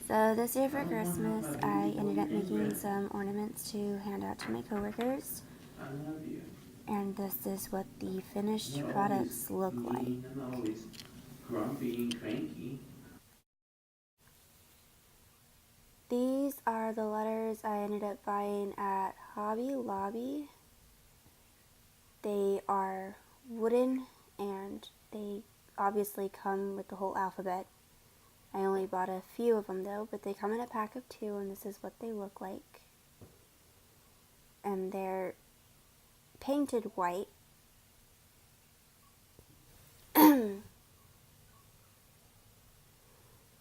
So this year for Christmas, I ended up making some ornaments to hand out to my coworkers, and this is what the finished products look like. I'm always grumpy and cranky. These are the letters I ended up buying at Hobby Lobby. They are wooden and they obviously come with the whole alphabet. I only bought a few of them though, but they come in a pack of 2 and this is what they look like. And they're painted white.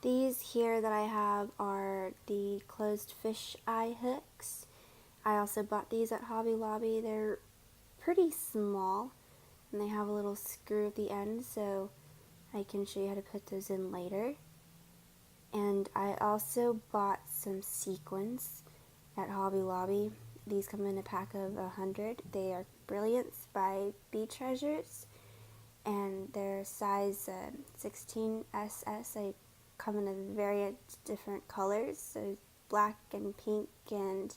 These here that I have are the closed fish eye hooks. I also bought these at Hobby Lobby. They're pretty small and they have a little screw at the end, so I can show you how to put those in later. And I also bought some sequins at Hobby Lobby. These come in a pack of 100. They are Brilliance by Bee Treasures, and they're size 16SS. They come in a variant different colors, so black and pink, and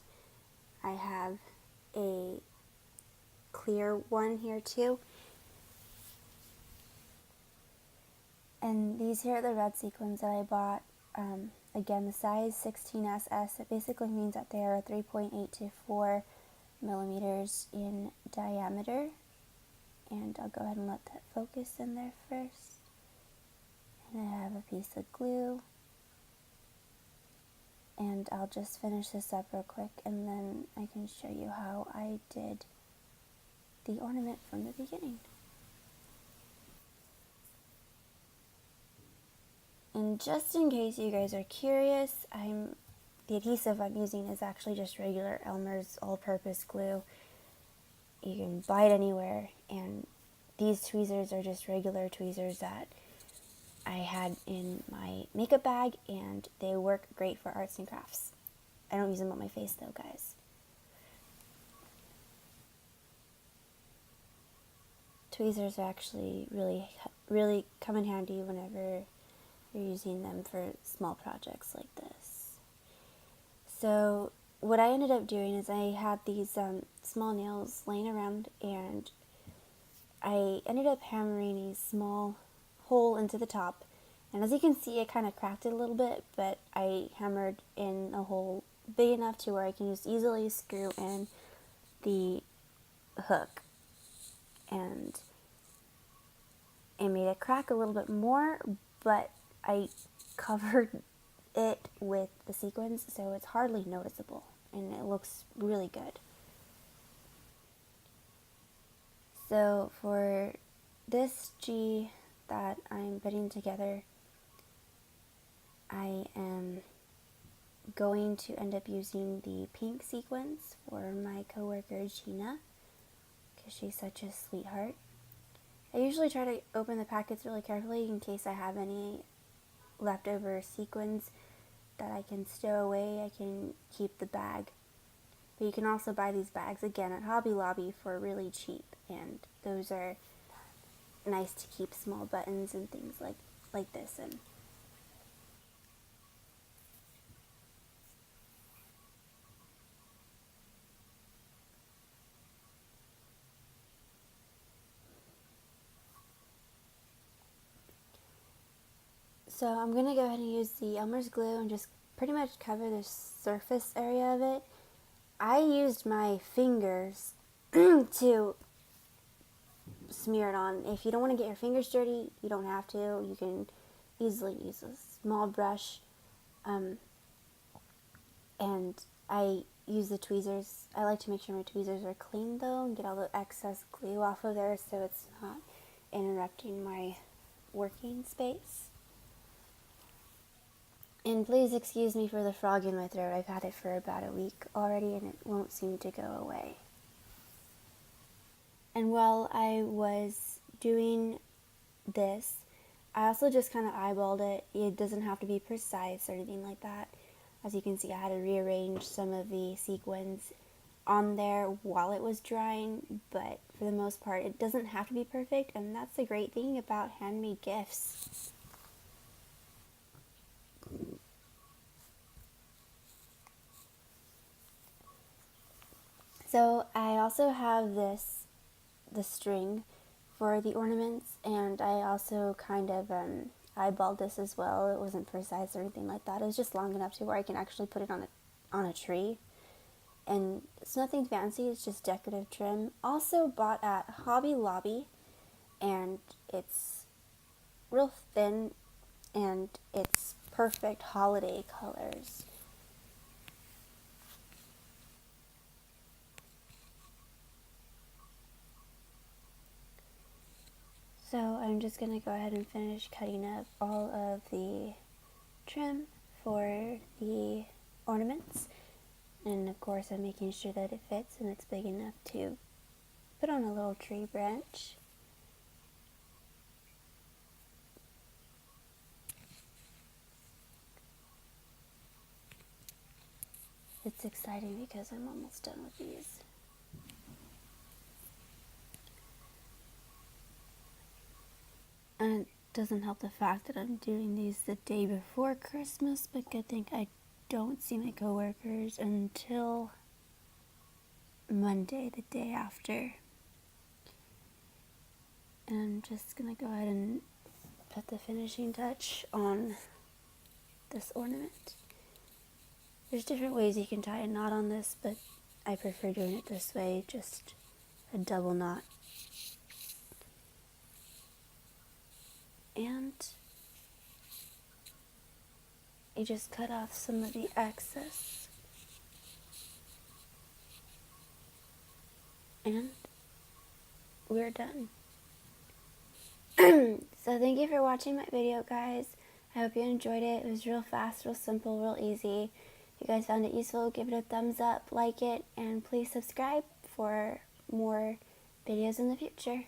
I have a clear one here too. And these here are the red sequins that I bought. Again, the size 16SS. It basically means that they are 3.8 to 4 millimeters in diameter. And I'll go ahead and let that focus in there first. And I have a piece of glue. And I'll just finish this up real quick and then I can show you how I did the ornament from the beginning. And just in case you guys are curious, the adhesive I'm using is actually just regular Elmer's all-purpose glue. You can buy it anywhere, and these tweezers are just regular tweezers that I had in my makeup bag, and they work great for arts and crafts. I don't use them on my face though, guys. Tweezers actually really come in handy whenever you're using them for small projects like this. So what I ended up doing is I had these small nails laying around, and I ended up hammering a small hole into the top. And as you can see, it kind of cracked it a little bit, but I hammered in a hole big enough to where I can just easily screw in the hook. And it made it crack a little bit more, but I covered it with the sequins, so it's hardly noticeable, and it looks really good. So for this G that I'm putting together, I am going to end up using the pink sequins for my coworker Gina, because she's such a sweetheart. I usually try to open the packets really carefully in case I have any leftover sequins that I can stow away. I can keep the bag. But you can also buy these bags again at Hobby Lobby for really cheap, and those are nice to keep small buttons and things like this in. So I'm going to go ahead and use the Elmer's glue and just pretty much cover the surface area of it. I used my fingers to smear it on. If you don't want to get your fingers dirty, you don't have to. You can easily use a small brush. And I use the tweezers. I like to make sure my tweezers are clean though and get all the excess glue off of there so it's not interrupting my working space. And please excuse me for the frog in my throat. I've had it for about a week already and it won't seem to go away. And while I was doing this, I also just kind of eyeballed it. It doesn't have to be precise or anything like that. As you can see, I had to rearrange some of the sequins on there while it was drying, but for the most part, it doesn't have to be perfect, and that's the great thing about handmade gifts. So I also have the string for the ornaments, and I also kind of eyeballed this as well. It wasn't precise or anything like that. It was just long enough to where I can actually put it on a tree. And it's nothing fancy, it's just decorative trim. Also bought at Hobby Lobby, and it's real thin and it's perfect holiday colors. So I'm just going to go ahead and finish cutting up all of the trim for the ornaments. And of course I'm making sure that it fits and it's big enough to put on a little tree branch. It's exciting because I'm almost done with these. And it doesn't help the fact that I'm doing these the day before Christmas, but good thing I don't see my coworkers until Monday, the day after. And I'm just gonna go ahead and put the finishing touch on this ornament. There's different ways you can tie a knot on this, but I prefer doing it this way, just a double knot. And you just cut off some of the excess. And we're done. So thank you for watching my video, guys. I hope you enjoyed it. It was real fast, real simple, real easy. If you guys found it useful, give it a thumbs up, like it, and please subscribe for more videos in the future.